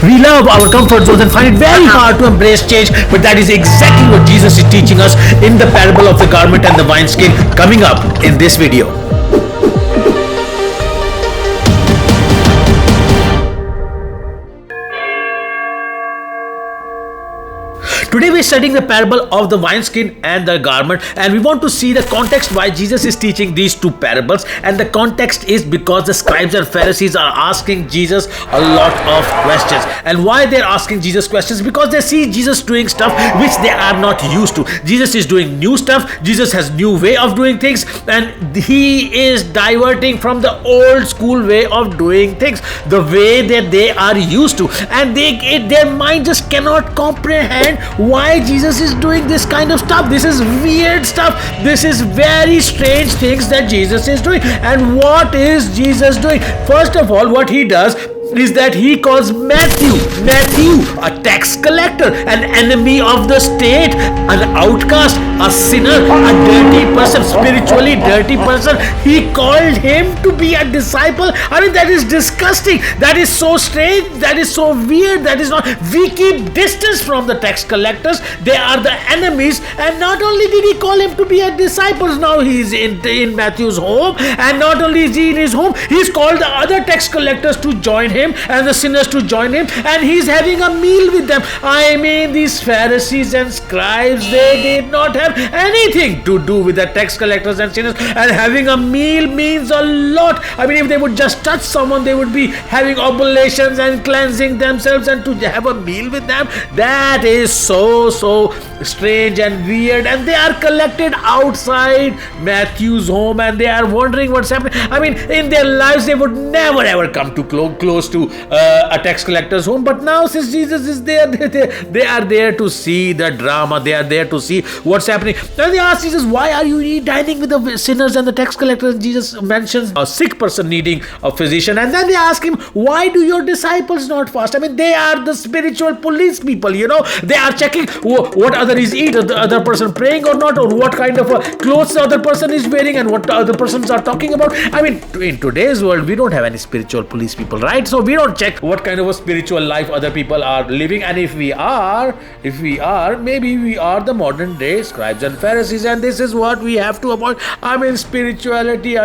We love our comfort zones and find it very hard to embrace change, but that is exactly what Jesus is teaching us in the parable of the garment and the wineskin, coming up in this video. Today we're studying the parable of the wineskin and the garment, and we want to see the context why Jesus is teaching these two parables. And the context is because the scribes and Pharisees are asking Jesus a lot of questions. And why they're asking Jesus questions? Because they see Jesus doing stuff which they are not used to. Jesus is doing new stuff. Jesus has new way of doing things, and he is diverting from the old school way of doing things, the way that they are used to, and their mind just cannot comprehend why Jesus is doing this kind of stuff. This is weird stuff. This is very strange things that Jesus is doing. And what is Jesus doing? First of all, what he does is that he calls Matthew, a tax collector, an enemy of the state, an outcast, a sinner, a dirty person, spiritually dirty person. He called him to be a disciple. I mean, that is disgusting. That is so strange. That is so weird. That is not. We keep distance from the tax collectors. They are the enemies. And not only did he call him to be a disciple, now he is in Matthew's home, and not only is he in his home, he's called the other tax collectors to join him and the sinners to join him, and he's having a meal with them. I mean, these Pharisees and scribes, they did not have anything to do with the tax collectors and sinners, and having a meal means a lot. I mean, if they would just touch someone, they would be having oblations and cleansing themselves, and to have a meal with them, that is so strange and weird. And they are collected outside Matthew's home, and they are wondering what's happening. I mean, in their lives they would never ever come to close to a tax collector's home, but now since Jesus is there, they are there to see the drama. They are there to see what's happening. Then they ask Jesus, why are you dining with the sinners and the tax collectors? Jesus mentions a sick person needing a physician, and then they ask him, why do your disciples not fast? I mean, they are the spiritual police people, they are checking what other is eating, the other person praying or not, or what kind of clothes the other person is wearing, and what the other persons are talking about. I mean, in today's world, we don't have any spiritual police people, right? So we don't check what kind of a spiritual life other people are living, and if we are, maybe we are the modern day scribes and Pharisees, and this is what we have to avoid. I mean, spirituality,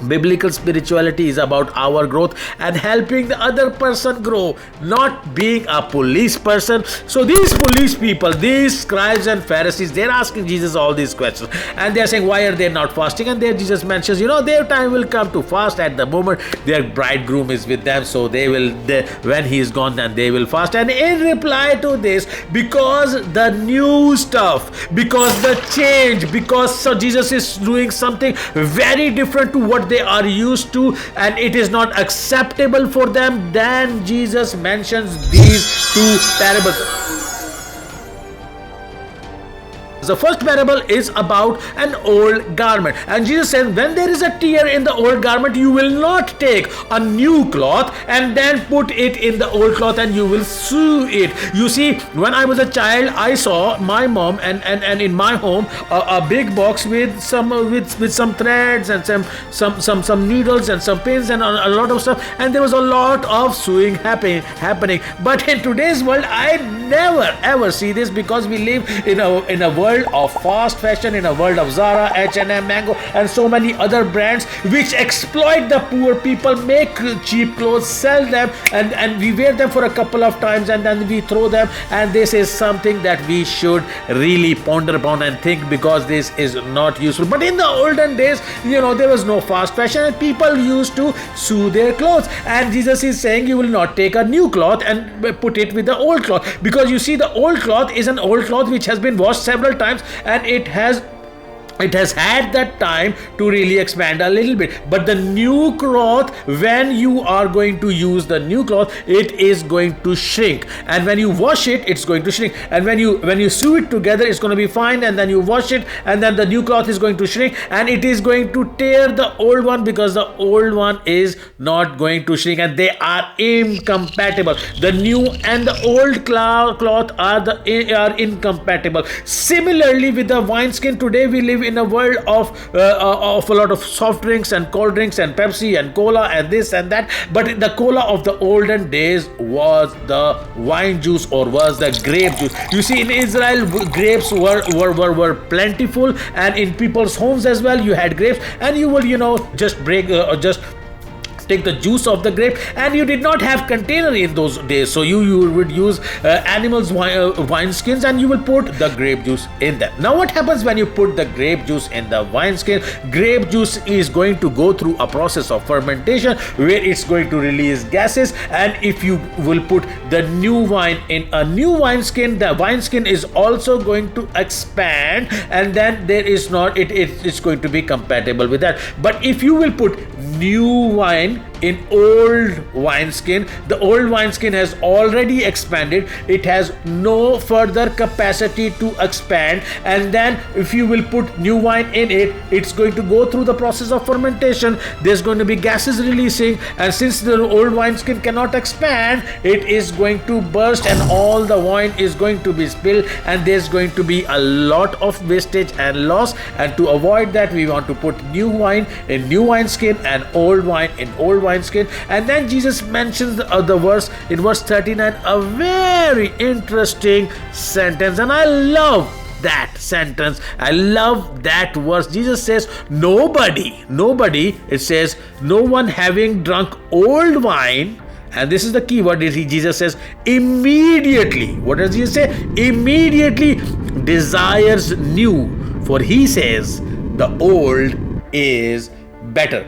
biblical spirituality is about our growth and helping the other person grow, not being a police person. So these police people, these scribes and Pharisees, they're asking Jesus all these questions, and they're saying, why are they not fasting? And there Jesus mentions, their time will come to fast. At the moment their bridegroom is with them, so when he is gone, then they will fast. And in reply to this, because the new stuff, because the change, because Jesus is doing something very different to what they are used to, and it is not acceptable for them, then Jesus mentions these two parables. The first parable is about an old garment, and Jesus said, when there is a tear in the old garment, you will not take a new cloth and then put it in the old cloth and you will sew it. You see, when I was a child, I saw my mom and in my home a big box with some threads and some needles and some pins and a lot of stuff, and there was a lot of sewing happening. But in today's world, I never ever see this, because we live in a world of fast fashion, in a world of Zara, H&M, Mango, and so many other brands which exploit the poor people, make cheap clothes, sell them, and we wear them for a couple of times and then we throw them. And this is something that we should really ponder upon and think, because this is not useful. But in the olden days, there was no fast fashion, and people used to sew their clothes, and Jesus is saying, you will not take a new cloth and put it with the old cloth, because you see, the old cloth is an old cloth which has been washed several times, and it has had that time to really expand a little bit. But the new cloth, when you are going to use the new cloth, it is going to shrink, and when you wash it, it's going to shrink, and when you sew it together, it's going to be fine, and then you wash it, and then the new cloth is going to shrink, and it is going to tear the old one, because the old one is not going to shrink, and they are incompatible. The new and the old cloth are incompatible. Similarly, with the wineskin, today we live in a world of a lot of soft drinks and cold drinks and Pepsi and cola and this and that, but the cola of the olden days was the wine juice or was the grape juice. You see, in Israel, grapes were plentiful, and in people's homes as well, you had grapes, and you will just just take the juice of the grape, and you did not have container in those days, so you would use animals wine skins, and you will put the grape juice in them. Now what happens when you put the grape juice in the wine skin? Grape juice is going to go through a process of fermentation where it's going to release gases, and if you will put the new wine in a new wine skin, the wine skin is also going to expand, and then it's going to be compatible with that. But if you will put new wine in old wineskin, the old wineskin has already expanded, it has no further capacity to expand, and then if you will put new wine in it, it's going to go through the process of fermentation, there's going to be gases releasing, and since the old wineskin cannot expand, it is going to burst and all the wine is going to be spilled, and there's going to be a lot of wastage and loss. And to avoid that, we want to put new wine in new wineskin and old wine in old wineskin. And then Jesus mentions the verse in verse 39, a very interesting sentence, and I love that sentence. I love that verse. Jesus says, nobody, it says, no one having drunk old wine, and this is the key word, Jesus says, immediately, what does Jesus say? Immediately desires new, for he says, the old is better.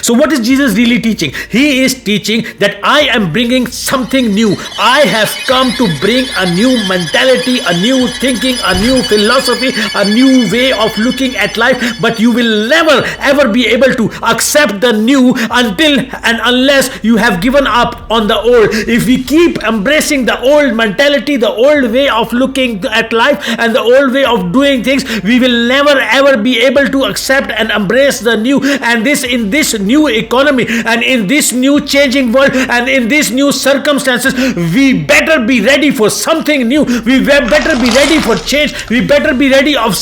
So what is Jesus really teaching? He is teaching that I am bringing something new. I have come to bring a new mentality, a new thinking, a new philosophy, a new way of looking at life. But you will never ever be able to accept the new until and unless you have given up on the old. If we keep embracing the old mentality, the old way of looking at life, and the old way of doing things, we will never ever be able to accept and embrace the new. And in this new economy, and in this new changing world, and in these new circumstances, we better be ready for something new. We better be ready for change. We better be ready of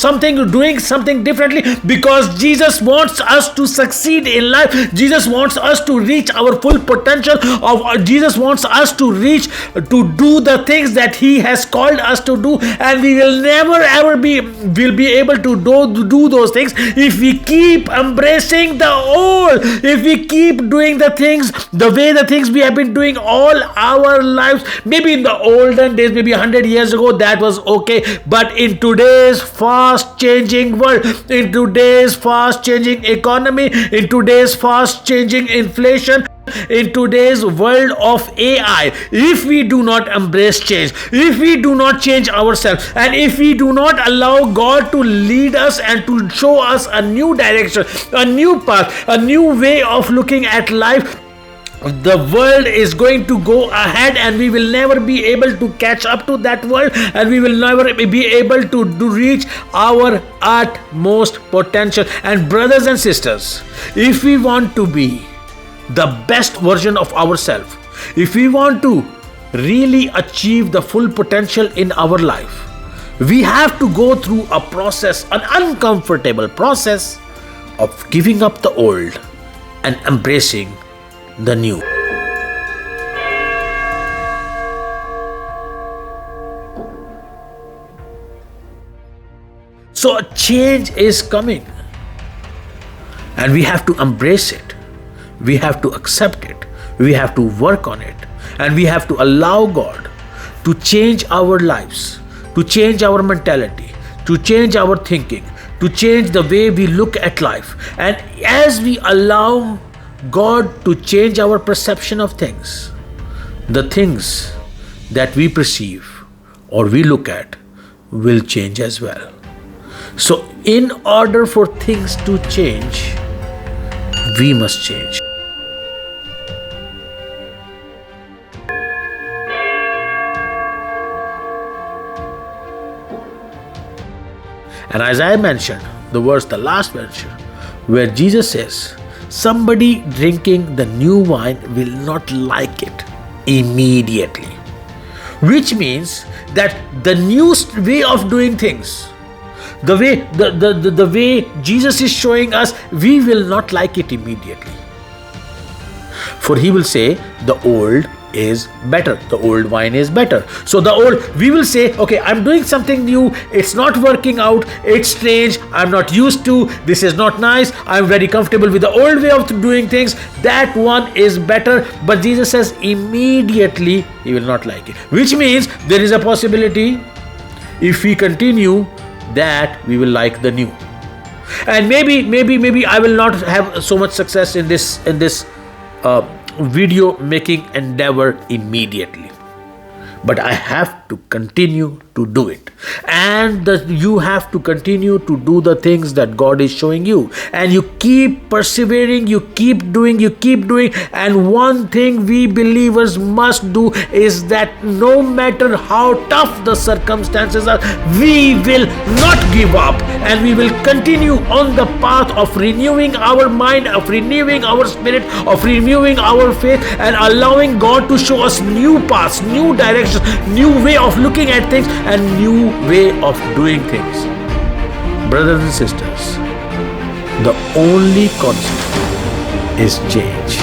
doing something differently, because Jesus wants us to succeed in life. Jesus wants us to reach our full potential. Jesus wants us to do the things that He has called us to do, and we will never ever be able to do those things if we keep embracing the old. If we keep doing the things we have been doing all our lives. Maybe in the olden days, maybe 100 years ago, that was okay. But in today's fast changing world, in today's fast changing economy, in today's fast changing inflation, in today's world of AI, if we do not embrace change, if we do not change ourselves, and if we do not allow God to lead us and to show us a new direction, a new path, a new way of looking at life, the world is going to go ahead, and we will never be able to catch up to that world, and we will never be able to reach our utmost potential. And brothers and sisters, if we want to be the best version of ourselves, if we want to really achieve the full potential in our life, we have to go through a process, an uncomfortable process of giving up the old and embracing the new. So a change is coming, and we have to embrace it. We have to accept it. We have to work on it. And we have to allow God to change our lives, to change our mentality, to change our thinking, to change the way we look at life. And as we allow God to change our perception of things, the things that we perceive or we look at will change as well. So in order for things to change, we must change. And as I mentioned, the last verse, where Jesus says, somebody drinking the new wine will not like it immediately. which means that the new way of doing things, the way Jesus is showing us, we will not like it immediately. For he will say the old is better, the old wine is better. So we will say, okay, I'm doing something new, it's not working out, it's strange, I'm not used to, this is not nice, I'm very comfortable with the old way of doing things, that one is better. But Jesus says immediately he will not like it, which means there is a possibility, if we continue, that we will like the new. And maybe I will not have so much success in this video making endeavor immediately, but I have to continue to do it. And you have to continue to do the things that God is showing you, and you keep persevering, you keep doing. And one thing we believers must do is that no matter how tough the circumstances are, we will not give up, and we will continue on the path of renewing our mind, of renewing our spirit, of renewing our faith, and allowing God to show us new paths, new directions, new way of looking at things, and new way of doing things. Brothers and sisters, the only constant is change.